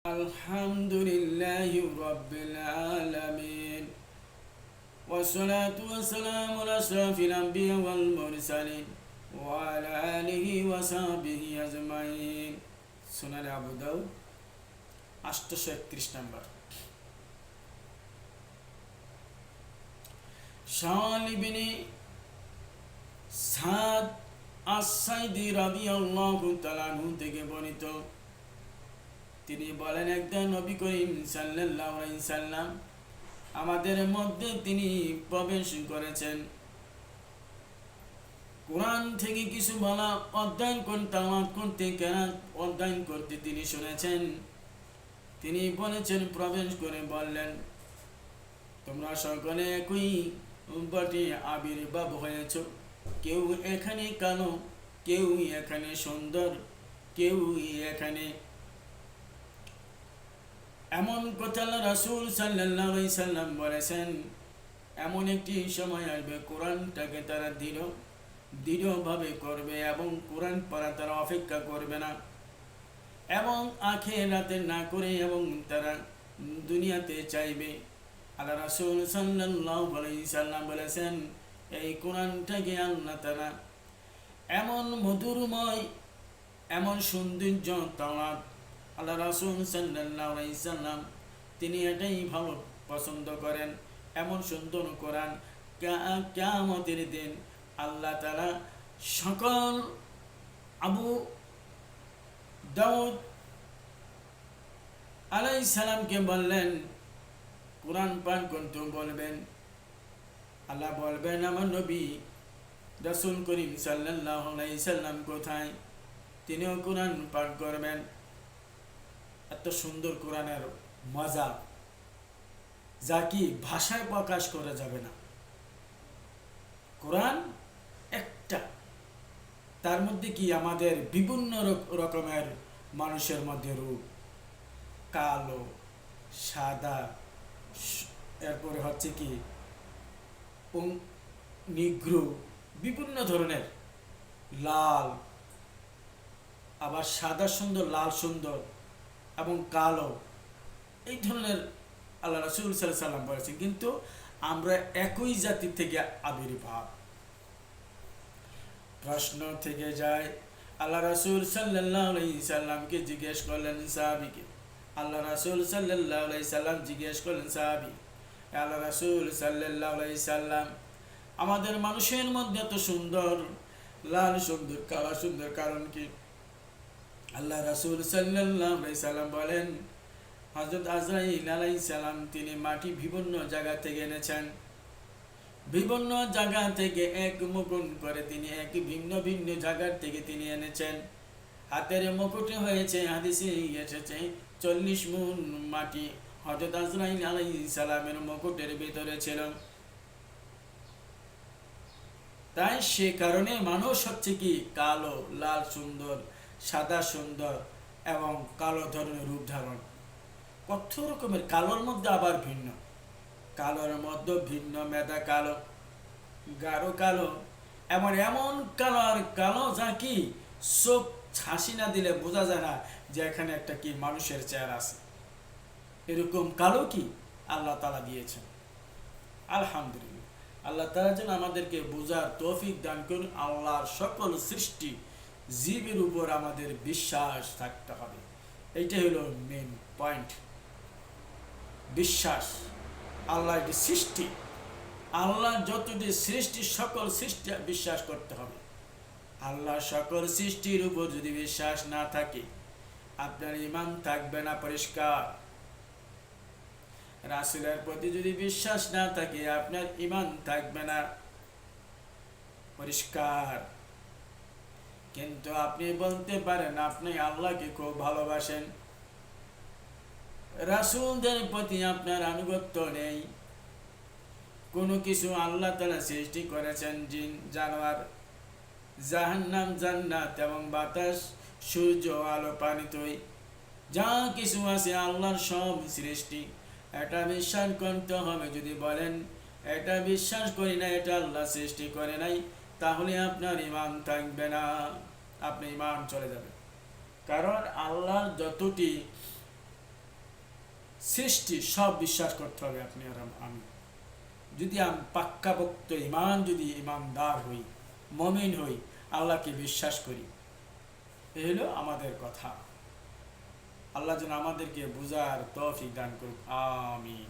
الحمد لله رب العالمين والصلاة والسلام على أشرف الأنبياء والمرسلين وعلى آله وصحبه أجمعين সুনানে আবু দাউদ 831 নম্বর। শাল ইবনে সাদ আস-সাইদি রাদিয়াল্লাহু তাআলা আনহু থেকে বর্ণিত, তিনি বলেন, একজন নবী করিম সাল্লাল্লাহু আলাইহি সাল্লাম আমাদের মধ্যে তিনি প্রবেশ করেছেন। কোরআন থেকে কিছু বলা অধ্যয়ন করতে অধ্যয়ন করতে তিনি শুনেছেন। তিনি বলেছেন, প্রবেশ করে বললেন, তোমরা সকলে একই বটে আবির্ভাব হয়েছ। কেউ এখানে কালো, কেউ এখানে সুন্দর, কেউ এখানে। এমন কথা আল্লাহ রাসূল সাল্লাল্লাহু আলাইহি সাল্লাম বলেছেন, এমন একটি সময় আসবে কোরআনটাকে তারা দৃঢ়ভাবে করবে এবং কোরআন পড়া তারা অপেক্ষা করবে না, এবং আখিরাতে না করে এবং তারা দুনিয়াতে চাইবে। আল্লাহ রাসূল সাল্লাল্লাহু আলাইহি সাল্লাম বলেছেন, এই কোরআনটাকে আল্লাহ তাআলা এমন মধুরময়, এমন সৌন্দর্য তাওরাত, আল্লাহ রাসূল সাল্লাল্লাহু আলাইহি সাল্লাম তিনি এটাই ভালো পছন্দ করেন। এমন সুন্দর কোরআন কিয়ামতের দিন আল্লাহ তাআলা সকল আবু দাউদ আলাইহিস সালামকে বললেন, কোরআন পাঠ করতে বলবেন। আল্লাহ বলবেন, আমার নবী রাসূল করিম সাল্লাল্লাহু আলাইহি সাল্লাম কোথায়? তিনিও কোরআন পাঠ করবেন। এত সুন্দর কোরআনের মজা, যা কি ভাষায় প্রকাশ করা যাবে না। কোরআন একটা, তার মধ্যে কি আমাদের বিভিন্ন রকমের মানুষের মধ্যে রূপ, কালো, সাদা, এরপরে হচ্ছে কি নিগ্রো, বিভিন্ন ধরনের, লাল, আবার সাদা সুন্দর, লাল সুন্দর এবং কালো, এই ধরনের আল্লাহ রাসূল সাল্লাল্লাহু আলাইহি সাল্লাম বলেছেন। কিন্তু আমরা একই জাতি থেকে আবির্ভাব। প্রশ্ন থেকে যায়, আল্লাহ রাসূল সাল্লাল্লাহু আলাইহি সাল্লামকে জিজ্ঞেস করলেন সাহাবীকে, আল্লাহ রাসূল সাল্লাল্লাহু আলাইহি সাল্লাম জিজ্ঞেস করলেন সাহাবী, আল্লাহ রাসূল সাল্লাল্লাহু আলাইহি সাল্লাম, আমাদের মানুষের মধ্যে এত সুন্দর, লাল সুন্দর, কালো সুন্দর, কারণ কি? আল্লাহ রাসূল সাল্লাল্লাহু আলাইহি সাল্লাম বলেন, হযরত আজরাইল আলাইহিস সালাম তিনি মাটি বিভিন্ন জায়গা থেকে এনেছেন। বিভিন্ন জায়গা থেকে এক মুকুট করে তিনি ভিন্ন ভিন্ন জায়গা থেকে তিনি এনেছেন। হাতের মুকুটে হয়েছে, হাদিসে এসেছে 40 মুন মাটি হযরত আজরাইল আলাইহিস সালামের মুকুটের ভিতরে ছিল। তাই সে কারণে মানুষ হচ্ছে কি কালো, লাল সুন্দর, সাদা সুন্দর এবং কালো ধরনের রূপ ধারণ। কত রকমের কালোর মধ্যে আবার ভিন্ন, কালোর মধ্যে ভিন্ন, মেদা কালো, গাঢ় কালো, এমন কালো আর কালো যা কি চোখ হাসি না দিলে বোঝা যায় না যে এখানে একটা কি মানুষের চেহারা আছে। এরকম কালো কি আল্লাহ তাআলা দিয়েছেন। আলহামদুলিল্লাহ, আল্লাহ তাআলা যেন আমাদেরকে বোঝার তৌফিক দান করুন। আল্লাহর সকল সৃষ্টি জীবের উপর আমাদের বিশ্বাস থাকতে হবে, এইটাই হলো মেন পয়েন্ট। বিশ্বাস, আল্লাহ যে সৃষ্টি, আল্লাহ যতটি সৃষ্টি, সকল সৃষ্টি বিশ্বাস করতে হবে। আল্লাহ সকল সৃষ্টির উপর যদি বিশ্বাস না থাকে, আপনার ঈমান থাকবে না পরিষ্কার। রাসূলের প্রতি যদি বিশ্বাস না থাকে, আপনার ঈমান থাকবে না পরিষ্কার। কিন্তু আপনি বলতে পারেন আপনি আল্লাহকে খুব ভালোবাসেন, রাসূলদের প্রতি আপনার আনুগত্য নেই। কোনো কিছু আল্লাহ তাআলা সৃষ্টি করেছেন, জিন, জানোয়ার, জাহান্নাম, জান্নাত এবং বাতাস, সূর্য, আলো, পানি, তৈ, যা কিছু আছে আল্লাহর সব সৃষ্টি। এটা বিশ্বাস করতে হবে। যদি বলেন এটা বিশ্বাস করি না, এটা আল্লাহ সৃষ্টি করে নাই, তাহলে আপনার ঈমান থাকবে না, আপনি ঈমান চলে যাবে। কারণ আল্লাহর যতটি সৃষ্টি সব বিশ্বাস করতে হবে আপনি আর আমি। যদি আমি পাক্কাপোক্ত ইমান, যদি ইমানদার হই, মমিন হই, আল্লাহকে বিশ্বাস করি, এই হলো আমাদের কথা। আল্লাহ যেন আমাদেরকে বুঝার তৌফিক দান করুক, আমিন।